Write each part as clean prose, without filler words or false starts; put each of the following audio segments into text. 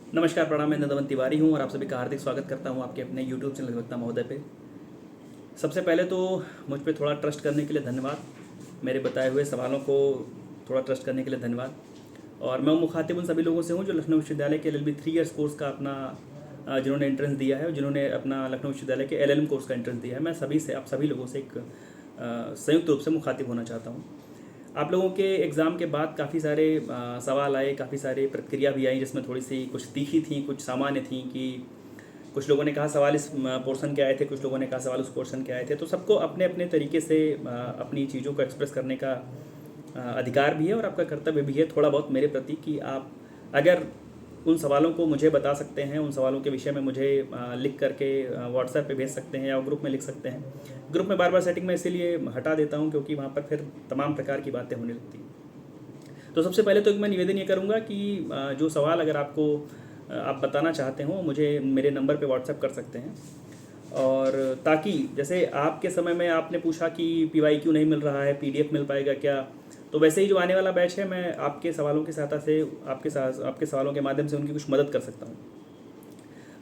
नमस्कार, प्रणाम। मैं नंदवन तिवारी हूँ और आप सभी का हार्दिक स्वागत करता हूँ आपके अपने यूट्यूब चैनल अधिवक्ता महोदय पे। सबसे पहले तो मुझ पे थोड़ा ट्रस्ट करने के लिए धन्यवाद। मेरे बताए हुए सवालों को थोड़ा ट्रस्ट करने के लिए धन्यवाद। और मैं मुखातिब उन सभी लोगों से हूँ जो लखनऊ विश्वविद्यालय के LLB 3 ईयर्स कोर्स का अपना जिन्होंने एंट्रेंस दिया है और जिन्होंने अपना लखनऊ विश्वविद्यालय के LLM कोर्स का एंट्रेंस दिया है। मैं सभी से, आप सभी लोगों से एक संयुक्त रूप से मुखातिब होना चाहता हूँ। आप लोगों के एग्ज़ाम के बाद काफ़ी सारे सवाल आए, काफ़ी सारे प्रतिक्रिया भी आई, जिसमें थोड़ी सी कुछ तीखी थी, कुछ सामान्य थी। कि कुछ लोगों ने कहा सवाल इस पोर्शन के आए थे, कुछ लोगों ने कहा सवाल उस पोर्शन के आए थे। तो सबको अपने अपने तरीके से अपनी चीज़ों को एक्सप्रेस करने का अधिकार भी है और आपका कर्तव्य भी है थोड़ा बहुत मेरे प्रति, कि आप अगर उन सवालों को मुझे बता सकते हैं, उन सवालों के विषय में मुझे लिख करके व्हाट्सएप पे भेज सकते हैं या ग्रुप में लिख सकते हैं। ग्रुप में बार बार सेटिंग में इसीलिए हटा देता हूँ क्योंकि वहाँ पर फिर तमाम प्रकार की बातें होने लगती हैं। तो सबसे पहले तो मैं निवेदन ये करूँगा कि जो सवाल अगर आपको आप बताना चाहते हो मुझे मेरे नंबर पे व्हाट्सएप कर सकते हैं। और ताकि जैसे आपके समय में आपने पूछा कि PYQ नहीं मिल रहा है, PDF मिल पाएगा क्या, तो वैसे ही जो आने वाला बैच है मैं आपके सवालों की सहायता से आपके सवालों के माध्यम से उनकी कुछ मदद कर सकता हूँ।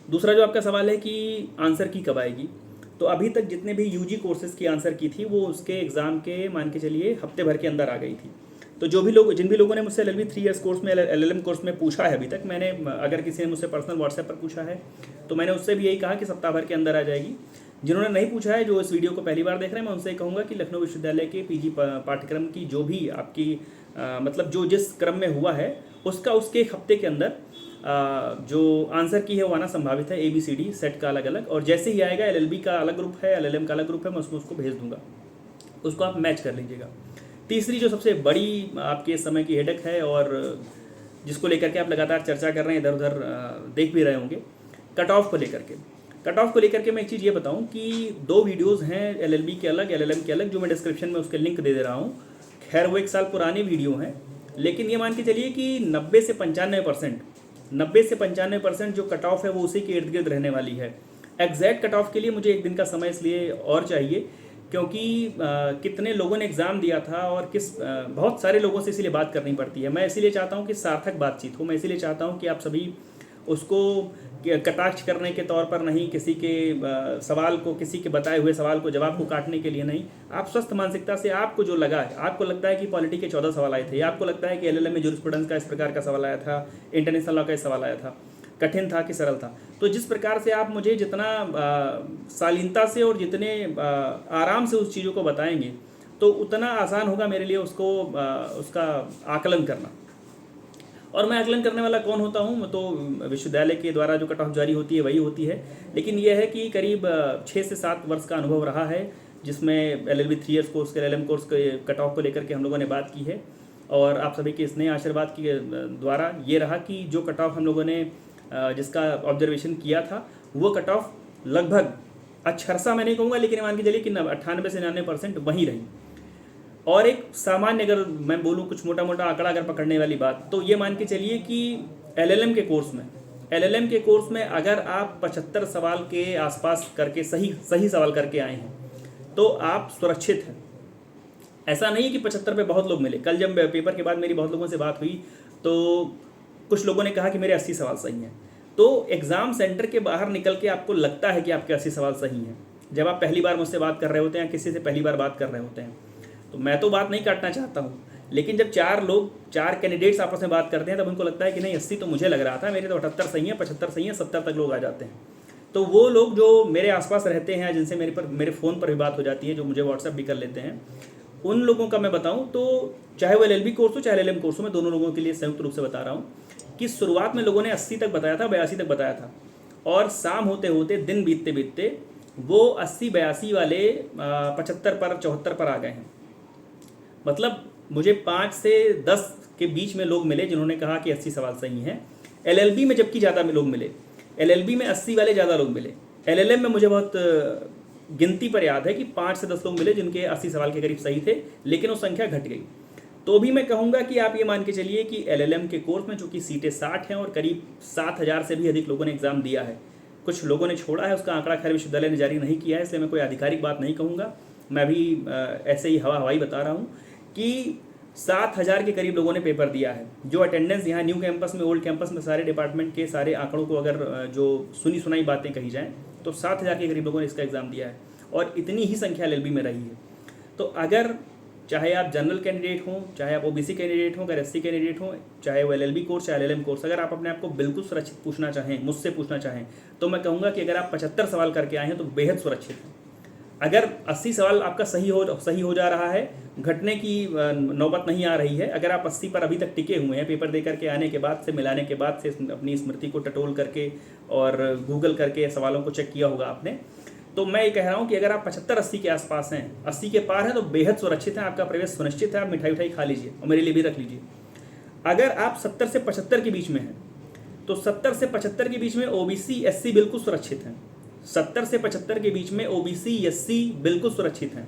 दूसरा जो आपका सवाल है कि आंसर की कब आएगी, तो अभी तक जितने भी UG कोर्सेज़ की आंसर की थी वो उसके एग्ज़ाम के मान के चलिए हफ्ते भर के अंदर आ गई थी। तो जिन भी लोगों ने मुझसे LLB 3 ईयर्स कोर्स में LLM कोर्स में पूछा है अभी तक, मैंने अगर किसी ने मुझसे पर्सनल व्हाट्सएप पर पूछा है तो मैंने उससे भी यही कहा कि सप्ताह भर के अंदर आ जाएगी। जिन्होंने नहीं पूछा है, जो इस वीडियो को पहली बार देख रहे हैं, मैं उनसे कहूँगा कि लखनऊ विश्वविद्यालय के PG पाठ्यक्रम की जो भी आपकी मतलब जो जिस क्रम में हुआ है उसके एक हफ्ते के अंदर जो आंसर की है वो आना संभावित है। ABCD सेट का अलग अलग, और जैसे ही आएगा LLB का अलग ग्रुप है, LLM का अलग ग्रुप है, मैं उसको भेज दूंगा, उसको आप मैच कर लीजिएगा। तीसरी जो सबसे बड़ी आपके समय की हेडेक है और जिसको लेकर के आप लगातार चर्चा कर रहे हैं, इधर उधर देख भी रहे होंगे, कट ऑफ को लेकर के। कट ऑफ को लेकर के मैं एक चीज़ ये बताऊं कि 2 वीडियोज़ हैं LLB के अलग, LLM के अलग, जो मैं डिस्क्रिप्शन में उसके लिंक दे रहा हूँ। खैर वो 1 साल पुरानी वीडियो हैं, लेकिन ये मान के चलिए कि 90 से 95% जो कट ऑफ है वो उसी के इर्द गिर्द रहने वाली है। एग्जैक्ट कट ऑफ के लिए मुझे एक दिन का समय इसलिए और चाहिए क्योंकि कितने लोगों ने एग्ज़ाम दिया था और बहुत सारे लोगों से इसीलिए बात करनी पड़ती है। मैं इसीलिए चाहता हूँ कि सार्थक बातचीत हो, मैं इसीलिए चाहता हूँ कि आप सभी उसको कटाक्ष करने के तौर पर नहीं, किसी के सवाल को, किसी के बताए हुए सवाल को, जवाब को काटने के लिए नहीं, आप स्वस्थ मानसिकता से आपको जो लगा है, आपको लगता है कि पॉलिटी के 14 सवाल आए थे, या आपको लगता है कि LLM में जूरिस्प्रूडेंस का इस प्रकार का सवाल आया था, इंटरनेशनल लॉ का इस सवाल आया था, कठिन था कि सरल था, तो जिस प्रकार से आप मुझे जितना शालीनता से और जितने आराम से उस चीज़ों को बताएंगे तो उतना आसान होगा मेरे लिए उसका आकलन करना। और मैं आकलन करने वाला कौन होता हूँ, तो विश्वविद्यालय के द्वारा जो कट ऑफ जारी होती है वही होती है। लेकिन यह है कि करीब 6 से 7 वर्ष का अनुभव रहा है, जिसमें LLB 3 ईयर्स कोर्स के LLM कोर्स के कट ऑफ को लेकर के हम लोगों ने बात की है। और आप सभी के स्नेह आशीर्वाद के द्वारा ये रहा कि जो कट ऑफ हम लोगों ने जिसका ऑब्जर्वेशन किया था वो कट ऑफ लगभग अक्षरशा मैं नहीं कहूँगा, लेकिन मान के चलिए कि 98 से 99% वहीं रही। और एक सामान्य, अगर मैं बोलूँ कुछ मोटा मोटा आंकड़ा अगर पकड़ने वाली बात, तो ये मान के चलिए कि LLM के कोर्स में अगर आप 75 सवाल के आसपास करके सही सवाल करके आए हैं तो आप सुरक्षित हैं। ऐसा नहीं कि 75 पे बहुत लोग मिले। कल जब पेपर के बाद मेरी बहुत लोगों से बात हुई तो कुछ लोगों ने कहा कि मेरे 80 सवाल सही हैं। तो एग्ज़ाम सेंटर के बाहर निकल के आपको लगता है कि आपके 80 सवाल सही हैं, जब आप पहली बार मुझसे बात कर रहे होते हैं, किसी से पहली बार बात कर रहे होते हैं। तो मैं तो बात नहीं काटना चाहता हूँ, लेकिन जब 4 कैंडिडेट्स आपस में बात करते हैं तब उनको लगता है कि नहीं 80 तो मुझे लग रहा था, मेरे तो 78 सही है, 75 सही है, 70 तक लोग आ जाते हैं। तो वो लोग जो मेरे आसपास रहते हैं, जिनसे मेरे फ़ोन पर भी बात हो जाती है, जो मुझे व्हाट्सएप भी कर लेते हैं, उन लोगों का मैं बताऊं तो चाहे वो LLB कोर्स हो चाहे LLM कोर्स हो, मैं दोनों लोगों के लिए संयुक्त रूप से बता रहा हूं कि शुरुआत में लोगों ने 80 तक बताया था, 82 तक बताया था, और शाम होते होते, दिन बीतते बीतते वो 80-82 वाले 75 पर 74 पर आ गए हैं। मतलब मुझे 5 से 10 के बीच में लोग मिले जिन्होंने कहा कि 80 सवाल सही हैं। LLB में जबकि ज़्यादा लोग मिले, LLB में 80 वाले ज़्यादा लोग मिले। LLM में मुझे बहुत गिनती पर याद है कि 5 से 10 लोग मिले जिनके 80 सवाल के करीब सही थे, लेकिन वो संख्या घट गई। तो भी मैं कहूँगा कि आप ये मान के चलिए कि LLM के कोर्स में चूँकि सीटें 60 हैं और करीब 7000 से भी अधिक लोगों ने एग्ज़ाम दिया है, कुछ लोगों ने छोड़ा है, उसका आंकड़ा खैर विश्वविद्यालय ने जारी नहीं किया है, इसलिए मैं कोई आधिकारिक बात नहीं कहूँगा, मैं भी ऐसे ही हवाई बता रहा हूँ कि 7,000 के करीब लोगों ने पेपर दिया है। जो अटेंडेंस यहाँ न्यू कैंपस में, ओल्ड कैंपस में सारे डिपार्टमेंट के सारे आंकड़ों को अगर जो सुनी सुनाई बातें कही जाएँ तो 7,000 के करीब लोगों ने इसका एग्ज़ाम दिया है और इतनी ही संख्या एलएलबी में रही है। तो अगर चाहे आप जनरल कैंडिडेट हों, चाहे आप ओबीसी कैंडिडेट हों, अगर एससी कैंडिडेट हों, चाहे वो एलएलबी कोर्स चाहे एलएलएम कोर्स, अगर आप अपने आप को बिल्कुल सुरक्षित पूछना चाहें, मुझसे पूछना चाहें, तो मैं कहूँगा कि अगर आप 75 सवाल करके आए हैं तो बेहद सुरक्षित हैं। अगर 80 सवाल आपका सही हो जा रहा है, घटने की नौबत नहीं आ रही है, अगर आप 80 पर अभी तक टिके हुए हैं, पेपर दे करके आने के बाद से, मिलाने के बाद से, अपनी स्मृति को टटोल करके और गूगल करके सवालों को चेक किया होगा आपने, तो मैं ये कह रहा हूँ कि अगर आप 75-80 के आसपास हैं, 80 के पार हैं, तो बेहद सुरक्षित है, आपका प्रवेश सुनिश्चित है। आप मिठाई खा लीजिए और मेरे लिए भी रख लीजिए। अगर आप 70 से 75 के बीच में हैं तो 70 से 75 के बीच में ओबीसी एससी बिल्कुल सुरक्षित हैं। 70 से 75 के बीच में ओबीसी एससी बिल्कुल सुरक्षित हैं।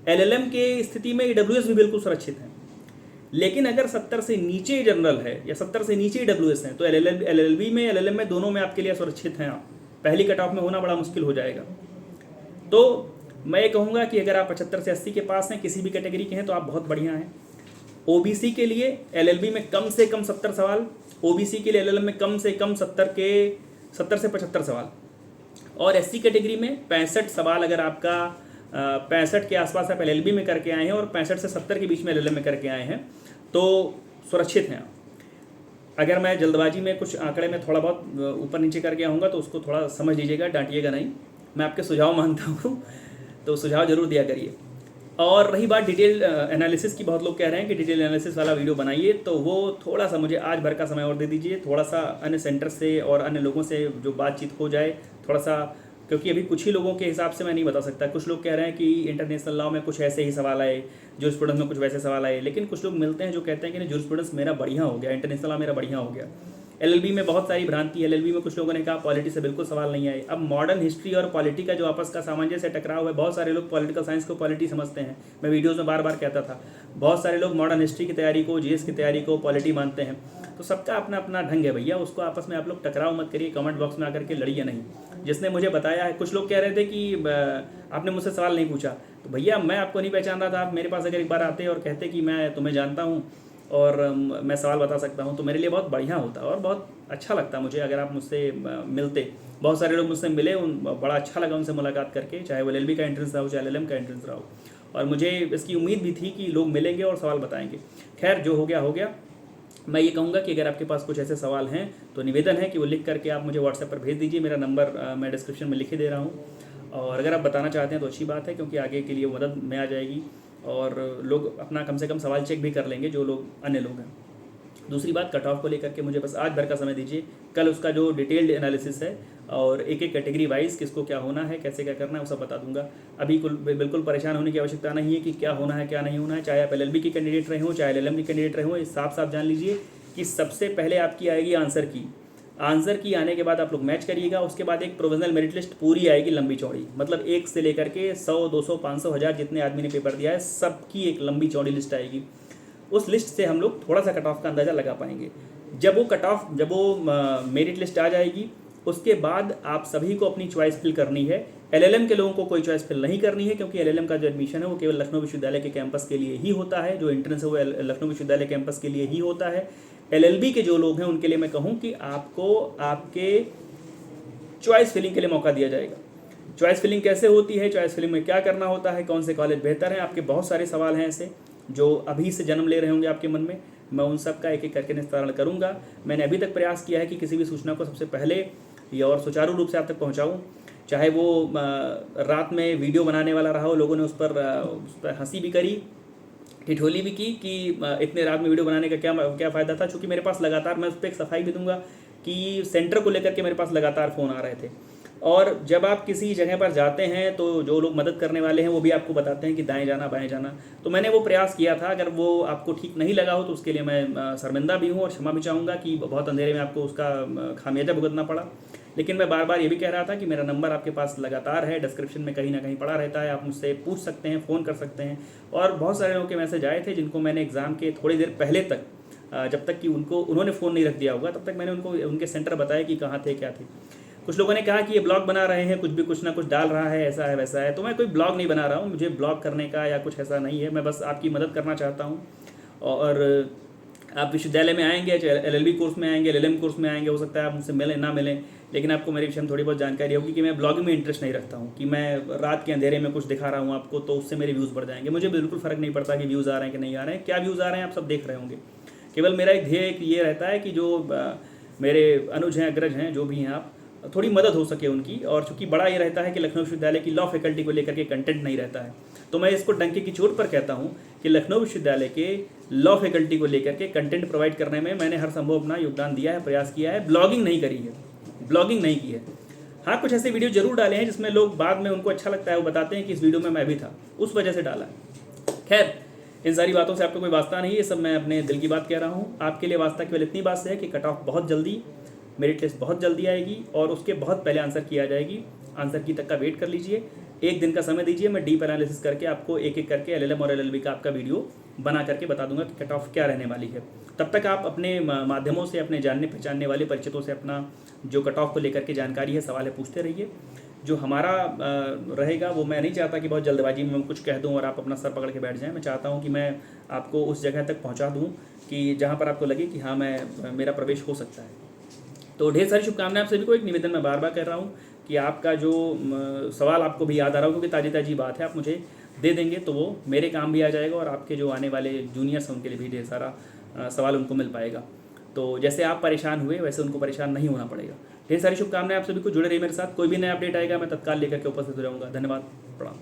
एलएलएम के स्थिति में ईडब्ल्यूएस भी बिल्कुल सुरक्षित हैं। लेकिन अगर 70 से नीचे जनरल है या 70 से नीचे ईडब्ल्यूएस है तो एलएलबी में, एलएलएम में, दोनों में आपके लिए सुरक्षित हैं। आप पहली कट ऑफ में होना बड़ा मुश्किल हो जाएगा। तो मैं ये कहूँगा कि अगर आप 75 से 80 के पास हैं, किसी भी कैटेगरी के हैं, तो आप बहुत बढ़िया हैं। ओबीसी के लिए एलएलबी में कम से कम 70 सवाल, ओबीसी के लिए एलएलएम में कम से कम 70 से 75 सवाल, और एससी कैटेगरी में 65 सवाल। अगर आपका 65 के आसपास आप एलएलबी में करके आए हैं और 65 से 70 के बीच में एलएलएम में करके आए हैं तो सुरक्षित हैं आप। अगर मैं जल्दबाजी में कुछ आंकड़े में थोड़ा बहुत ऊपर नीचे करके आऊँगा तो उसको थोड़ा समझ लीजिएगा, डांटिएगा नहीं। मैं आपके सुझाव मांगता हूँ, तो सुझाव जरूर दिया करिए। और रही बात डिटेल एनालिसिस की, बहुत लोग कह रहे हैं कि डिटेल एनालिसिस वाला वीडियो बनाइए, तो वो थोड़ा सा मुझे आज भर का समय और दे दीजिए, थोड़ा सा अन्य सेंटर से और अन्य लोगों से जो बातचीत हो जाए थोड़ा सा, क्योंकि अभी कुछ ही लोगों के हिसाब से मैं नहीं बता सकता। कुछ लोग कह रहे हैं कि इंटरनेशनल लॉ में कुछ ऐसे ही सवाल आए, जूरिस्प्रूडेंस में कुछ वैसे सवाल आए, लेकिन कुछ लोग मिलते हैं जो कहते हैं कि नहीं, जूरिस्प्रूडेंस मेरा बढ़िया हो गया, इंटरनेशनल लॉ मेरा बढ़िया हो गया। एलएलबी में बहुत सारी भ्रांति है। एलएलबी में कुछ लोगों ने कहा पॉलिटी से बिल्कुल सवाल नहीं आए। अब मॉडर्न हिस्ट्री और पॉलिटी का जो आपस का सामंजस्य टकराव है, बहुत सारे लोग पॉलिटिकल साइंस को पॉलिटी समझते हैं। मैं वीडियोज़ में बार बार कहता था, बहुत सारे लोग मॉडर्न हिस्ट्री की तैयारी को, जीएस की तैयारी को पॉलिटी मानते हैं। तो सबका अपना अपना ढंग है भैया, उसको आपस में आप लोग टकराव मत करिए, कमेंट बॉक्स में आकर के लड़िए नहीं। जिसने मुझे बताया है, कुछ लोग कह रहे थे कि आपने मुझसे सवाल नहीं पूछा, तो भैया मैं आपको नहीं पहचान रहा था। आप मेरे पास अगर एक बार आते और कहते कि मैं तुम्हें जानता हूँ और मैं सवाल बता सकता हूँ, तो मेरे लिए बहुत बढ़िया होता और बहुत अच्छा लगता मुझे अगर आप मुझसे मिलते। बहुत सारे लोग मुझसे मिले, बड़ा अच्छा लगा उनसे मुलाकात करके, चाहे वो एलएलबी का एंट्रेंस रहा हो, चाहे एलएलएम का एंट्रेंस रहा हो, और मुझे इसकी उम्मीद भी थी कि लोग मिलेंगे और सवाल बताएंगे। खैर, जो हो गया हो गया। मैं ये कहूँगा कि अगर आपके पास कुछ ऐसे सवाल हैं तो निवेदन है कि वो लिख करके आप मुझे व्हाट्सएप पर भेज दीजिए। मेरा नंबर मैं डिस्क्रिप्शन में लिखे दे रहा हूँ, और अगर आप बताना चाहते हैं तो अच्छी बात है, क्योंकि आगे के लिए मदद में आ जाएगी और लोग अपना कम से कम सवाल चेक भी कर लेंगे जो लोग अन्य लोग हैं। दूसरी बात, कट ऑफ को लेकर के मुझे बस आज भर का समय दीजिए। कल उसका जो डिटेल्ड एनालिसिस है और एक एक कैटेगरी वाइज किसको क्या होना है, कैसे क्या करना है, वो सब बता दूंगा। अभी बिल्कुल परेशान होने की आवश्यकता नहीं है कि क्या होना है क्या नहीं होना है। चाहे आप एलएलबी के कैंडिडेट रहे हो, चाहे एलएलएम के कैंडिडेट रहे हो, साफ साफ जान लीजिए कि सबसे पहले आपकी आएगी आंसर की आने के बाद आप लोग मैच करिएगा। उसके बाद एक प्रोविजनल मेरिट लिस्ट पूरी आएगी, लंबी चौड़ी, मतलब 1 से लेकर के 100, 200, 500, 1000 जितने आदमी ने पेपर दिया है, सबकी एक लंबी चौड़ी लिस्ट आएगी। उस लिस्ट से हम लोग थोड़ा सा कट ऑफ का अंदाज़ा लगा पाएंगे। जब वो मेरिट लिस्ट आ जाएगी, उसके बाद आप सभी को अपनी चॉइस फिल करनी है। एलएलएम के लोगों को कोई चॉइस फिल नहीं करनी है, क्योंकि एलएलएम का जो एडमिशन है वो केवल लखनऊ विश्वविद्यालय के कैंपस के लिए ही होता है। जो एंट्रेंस है वो लखनऊ विश्वविद्यालय कैंपस के लिए ही होता है। एलएलबी के जो लोग हैं उनके लिए मैं कहूँ कि आपको आपके चॉइस फिलिंग के लिए मौका दिया जाएगा। चॉइस फिलिंग कैसे होती है, चॉइस फिलिंग में क्या करना होता है, कौन से कॉलेज बेहतर हैं, आपके बहुत सारे सवाल हैं ऐसे जो अभी से जन्म ले रहे होंगे आपके मन में। मैं उन सब का एक एक करके निस्तारण करूंगा। मैंने अभी तक प्रयास किया है कि किसी भी सूचना को सबसे पहले या और सुचारू रूप से आप तक पहुंचाऊं, चाहे वो रात में वीडियो बनाने वाला रहा हो, लोगों ने उस पर हंसी भी करी, ठिठोली भी की कि इतने रात में वीडियो बनाने का क्या फ़ायदा था। चूँकि मेरे पास लगातार, मैं उस पर एक सफाई भी दूंगा कि सेंटर को लेकर के मेरे पास लगातार फ़ोन आ रहे थे, और जब आप किसी जगह पर जाते हैं तो जो लोग मदद करने वाले हैं वो भी आपको बताते हैं कि दाएं जाना बाएं जाना। तो मैंने वो प्रयास किया था। अगर वो आपको ठीक नहीं लगा हो तो उसके लिए मैं शर्मिंदा भी हूँ और क्षमा भी चाहूँगा कि बहुत अंधेरे में आपको उसका खामियाजा भुगतना पड़ा। लेकिन मैं बार बार ये भी कह रहा था कि मेरा नंबर आपके पास लगातार है, डिस्क्रिप्शन में कहीं ना कहीं पड़ा रहता है, आप मुझसे पूछ सकते हैं, फ़ोन कर सकते हैं। और बहुत सारे लोगों के मैसेज आए थे जिनको मैंने एग्ज़ाम के थोड़ी देर पहले तक, जब तक कि उन्होंने फ़ोन नहीं रख दिया होगा, तब तक मैंने उनको उनके सेंटर बताया कि कहाँ थे क्या थे। कुछ लोगों ने कहा कि ये ब्लॉग बना रहे हैं, कुछ ना कुछ डाल रहा है, ऐसा है वैसा है। तो मैं कोई ब्लॉग नहीं बना रहा हूँ, मुझे ब्लॉग करने का या कुछ ऐसा नहीं है। मैं बस आपकी मदद करना चाहता हूँ और आप विश्वविद्यालय में आएंगे, चाहे LLB कोर्स में आएंगे, LLM कोर्स में आएंगे, हो सकता है आप मुझसे मिलें ना मिलें, लेकिन आपको मेरे विषय में थोड़ी बहुत जानकारी होगी कि मैं ब्लॉगिंग में इंटरेस्ट नहीं रखता हूँ कि मैं रात के अंधेरे में कुछ दिखा रहा हूँ आपको तो उससे मेरे व्यूज़ बढ़ जाएंगे। मुझे बिल्कुल फ़र्क नहीं पड़ता कि व्यूज़ आ रहे हैं कि नहीं आ रहे हैं, क्या व्यूज़ आ रहे हैं आप सब देख रहे होंगे। केवल मेरा एक ध्येय ये रहता है कि जो मेरे अनुज हैं, अग्रज हैं, जो भी हैं आप, थोड़ी मदद हो सके उनकी। और चूंकि बड़ा ये रहता है कि लखनऊ विश्वविद्यालय की लॉ फैकल्टी को लेकर के कंटेंट नहीं रहता है, तो मैं इसको डंके की चोट पर कहता हूँ कि लखनऊ विश्वविद्यालय के लॉ फैकल्टी को लेकर के कंटेंट प्रोवाइड करने में मैंने हर संभव अपना योगदान दिया है, प्रयास किया है। ब्लॉगिंग नहीं करी है, ब्लॉगिंग नहीं की है। हाँ, कुछ ऐसे वीडियो जरूर डाले हैं जिसमें लोग बाद में उनको अच्छा लगता है, वो बताते हैं कि इस वीडियो में मैं भी था, उस वजह से डाला है। खैर, इन सारी बातों से आपको कोई वास्ता नहीं है, ये सब मैं अपने दिल की बात कह रहा हूँ। आपके लिए वास्ता केवल इतनी बात से है कि कट ऑफ बहुत जल्दी, मेरिट लिस्ट बहुत जल्दी आएगी और उसके बहुत पहले आंसर की आ जाएगी। आंसर की तक का वेट कर लीजिए, एक दिन का समय दीजिए, मैं डीप एनालिसिस करके आपको एक एक करके LLM और LLB का आपका वीडियो बना करके बता दूंगा कि कट ऑफ क्या रहने वाली है। तब तक आप अपने माध्यमों से, अपने जानने पहचानने वाले परिचितों से अपना जो कट ऑफ को लेकर के जानकारी है, सवाल है, पूछते रहिए। जो हमारा रहेगा वो, मैं नहीं चाहता कि बहुत जल्दबाजी में मैं कुछ कह दूं और आप अपना सर पकड़ के बैठ जाएं। मैं चाहता हूं कि मैं आपको उस जगह तक पहुंचा दूं कि जहां पर आपको लगे कि हाँ, मेरा प्रवेश हो सकता है। तो ढेर सारी शुभकामनाएं आप सभी को। एक निवेदन मैं बार बार कर रहा हूँ कि आपका जो सवाल आपको भी याद आ रहा हो, क्योंकि ताज़ी ताज़ी बात है, आप मुझे दे देंगे तो वो मेरे काम भी आ जाएगा और आपके जो आने वाले जूनियर्स हैं उनके लिए भी ढेर सारा सवाल उनको मिल पाएगा। तो जैसे आप परेशान हुए वैसे उनको परेशान नहीं होना पड़ेगा। ढेर सारी शुभकामनाएं आप सभी को। जुड़े रहिए मेरे साथ, कोई भी नया अपडेट आएगा मैं तत्काल लेकर के उपस्थित हो जाऊँगा। धन्यवाद, प्रणाम।